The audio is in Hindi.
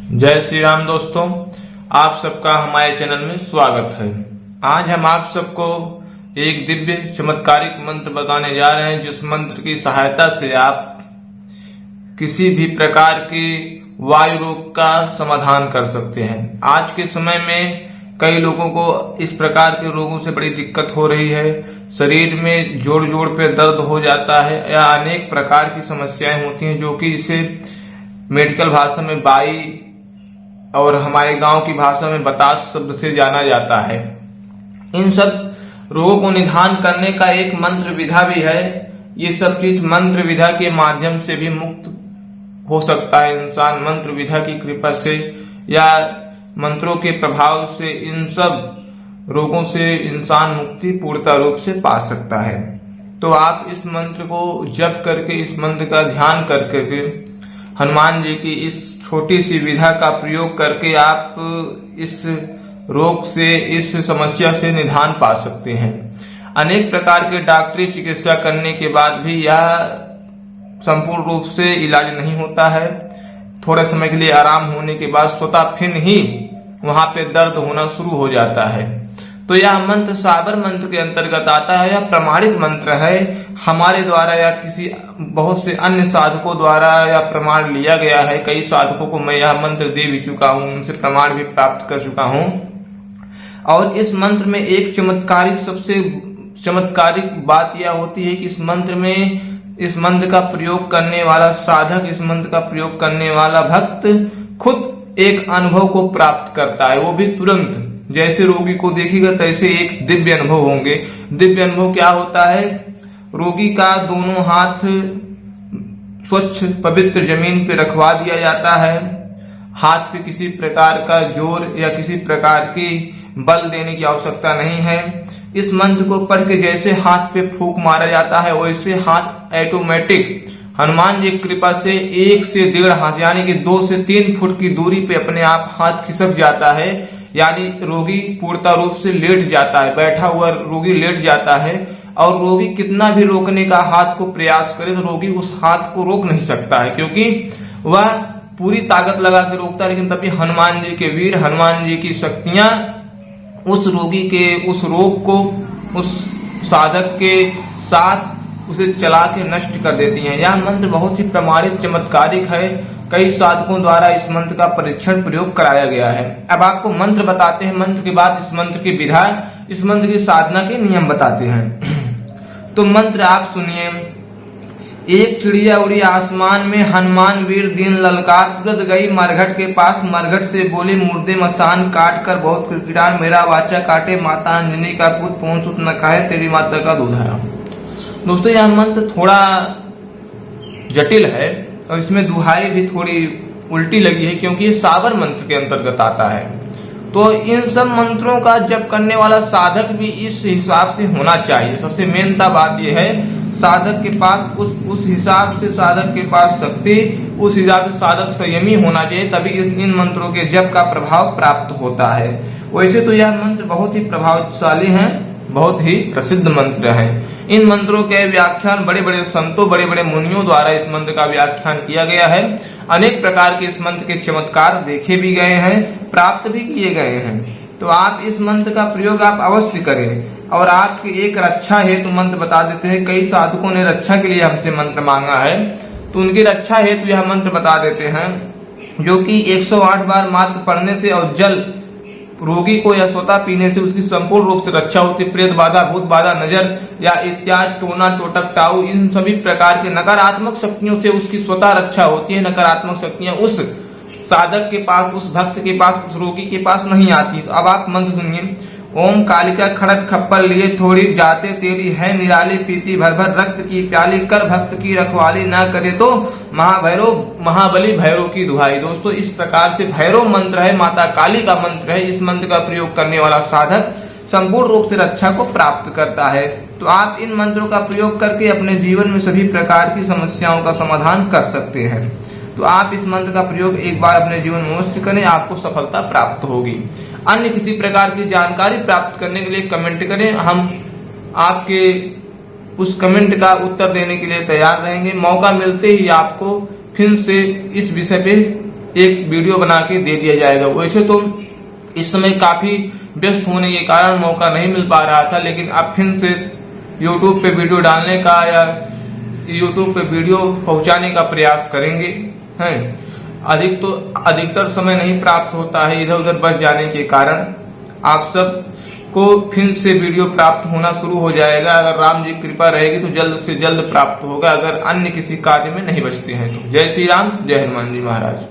जय श्री राम दोस्तों, आप सबका हमारे चैनल में स्वागत है। आज हम आप सबको एक दिव्य चमत्कारिक मंत्र बताने जा रहे हैं, जिस मंत्र की सहायता से आप किसी भी प्रकार के वायु रोग का समाधान कर सकते हैं। आज के समय में कई लोगों को इस प्रकार के रोगों से बड़ी दिक्कत हो रही है। शरीर में जोड़ जोड़ पे दर्द हो जाता है या अनेक प्रकार की समस्याएं होती हैं, जो कि इसे मेडिकल भाषा में बाई और हमारे गांव की भाषा में बतास शब्द से जाना जाता है। इन सब रोगों को निदान करने का एक मंत्र विधा भी है। ये सब चीज मंत्र विधा के माध्यम से भी मुक्त हो सकता है इंसान। मंत्र विधा की कृपा से या मंत्रों के प्रभाव से इन सब रोगों से इंसान मुक्ति पूर्णता रूप से पा सकता है। तो आप इस मंत्र को जप करके, इस मंत्र का ध्यान करके हनुमान जी की इस छोटी सी विधा का प्रयोग करके आप इस रोग से, इस समस्या से निदान पा सकते हैं। अनेक प्रकार के डॉक्टरी चिकित्सा करने के बाद भी यह संपूर्ण रूप से इलाज नहीं होता है। थोड़े समय के लिए आराम होने के बाद स्वतः फिर ही वहां पे दर्द होना शुरू हो जाता है। तो यह मंत्र साबर मंत्र के अंतर्गत आता है। यह प्रमाणित मंत्र है, हमारे द्वारा या किसी बहुत से अन्य साधकों द्वारा यह प्रमाण लिया गया है। कई साधकों को मैं यह मंत्र दे भी चुका हूं, उनसे प्रमाण भी प्राप्त कर चुका हूं। और इस मंत्र में एक सबसे चमत्कारिक बात यह होती है कि इस मंत्र का प्रयोग करने वाला साधक, इस मंत्र का प्रयोग करने वाला भक्त खुद एक अनुभव को प्राप्त करता है, वो भी तुरंत। जैसे रोगी को देखिएगा तैसे एक दिव्य अनुभव होंगे। दिव्य अनुभव क्या होता है? रोगी का दोनों हाथ स्वच्छ पवित्र जमीन पे रखवा दिया जाता है। हाथ पे किसी प्रकार का जोर या किसी प्रकार की बल देने की आवश्यकता नहीं है। इस मंत्र को पढ़ के जैसे हाथ पे फूंक मारा जाता है, वैसे हाथ ऑटोमेटिक हनुमान जी की कृपा से 1 से 1.5 हाथ यानी कि 2 से 3 फुट की दूरी पे अपने आप हाथ खिसक जाता है। यानी रोगी पूर्णता रूप से लेट जाता है, बैठा हुआ रोगी लेट जाता है। और रोगी कितना भी रोकने का हाथ को प्रयास करे तो रोगी उस हाथ को रोक नहीं सकता है, क्योंकि वह पूरी ताकत लगा के रोकता है। लेकिन तभी हनुमान जी के वीर, हनुमान जी की शक्तियां उस रोगी के उस रोग को उस साधक के साथ उसे चला के नष्ट कर देती हैं। यह मंत्र बहुत ही प्रमाणित चमत्कारिक है। कई साधकों द्वारा इस मंत्र का परीक्षण प्रयोग कराया गया है। अब आपको मंत्र बताते हैं, मंत्र के बाद इस मंत्र की विधा, इस मंत्र की साधना के नियम बताते हैं। तो मंत्र आप सुनिए। एक चिड़िया उड़ी आसमान में, हनुमान वीर दिन ललकार, तुरंत गई मरघट के पास, मरघट से बोले मुर्दे मसान काट कर बहुत किरकिरान, मेरा वाचा काटे माता अंजनी का पुत्र, पहुंच सुत न कहे तेरी माता का दूध है। दोस्तों यह मंत्र थोड़ा जटिल है और इसमें दुहाई भी थोड़ी उल्टी लगी है, क्योंकि ये साबर मंत्र के अंतर्गत आता है। तो इन सब मंत्रों का जप करने वाला साधक भी इस हिसाब से होना चाहिए। सबसे मेनता बात यह है, साधक के पास उस हिसाब से साधक के पास शक्ति, उस हिसाब से साधक संयमी होना चाहिए, तभी इन मंत्रों के जप का प्रभाव प्राप्त होता है। वैसे तो यह मंत्र बहुत ही प्रभावशाली है, बहुत ही प्रसिद्ध मंत्र है। इन मंत्रों के व्याख्यान बड़े बड़े संतों, बड़े बड़े मुनियों द्वारा इस मंत्र का व्याख्यान किया गया है। अनेक प्रकार के इस मंत्र के चमत्कार देखे भी गए हैं, प्राप्त भी किए गए हैं। तो आप इस मंत्र का प्रयोग आप अवश्य करें। और आपकी एक रक्षा हेतु मंत्र बता देते हैं। कई साधकों ने रक्षा के लिए हमसे मंत्र मांगा है, तो उनकी रक्षा हेतु यह मंत्र बता देते हैं, जो कि 108 बार मात्र पढ़ने से और जल रोगी को या स्वतः पीने से उसकी संपूर्ण रूप से रक्षा होती है। प्रेत बाधा, भूत बाधा, नजर या इत्यादि, टोना टोटक टाऊ, इन सभी प्रकार के नकारात्मक शक्तियों से उसकी स्वतः रक्षा होती है। नकारात्मक शक्तियां उस साधक के पास, उस भक्त के पास, उस रोगी के पास नहीं आती। तो अब आप मंत्र सुनिए। ओम कालिका खड़क खप्पर लिए थोड़ी जाते तेरी है निराली, पीती भर भर रक्त की प्याली, कर भक्त की रखवाली, ना करे तो महाबली भैरव की दुहाई। दोस्तों इस प्रकार से भैरव मंत्र है, माता काली का मंत्र है। इस मंत्र का प्रयोग करने वाला साधक संपूर्ण रूप से रक्षा को प्राप्त करता है। तो आप इन मंत्रों का प्रयोग करके अपने जीवन में सभी प्रकार की समस्याओं का समाधान कर सकते हैं। तो आप इस मंत्र का प्रयोग एक बार अपने जीवन में अवश्य करें, आपको सफलता प्राप्त होगी। अन्य किसी प्रकार की जानकारी प्राप्त करने के लिए कमेंट करें, हम आपके उस कमेंट का उत्तर देने के लिए तैयार रहेंगे। मौका मिलते ही आपको फिर से इस विषय पे एक वीडियो बना के दे दिया जाएगा। वैसे तो इस समय काफी व्यस्त होने के कारण मौका नहीं मिल पा रहा था, लेकिन अब फिर से यूट्यूब पे वीडियो डालने का या यूट्यूब पे वीडियो पहुंचाने का प्रयास करेंगे हैं। अधिकतर समय नहीं प्राप्त होता है इधर उधर बच जाने के कारण। आप सब को फिर से वीडियो प्राप्त होना शुरू हो जाएगा। अगर राम जी की कृपा रहेगी तो जल्द से जल्द प्राप्त होगा, अगर अन्य किसी कार्य में नहीं बचते हैं तो। जय श्री राम, जय हनुमान जी महाराज।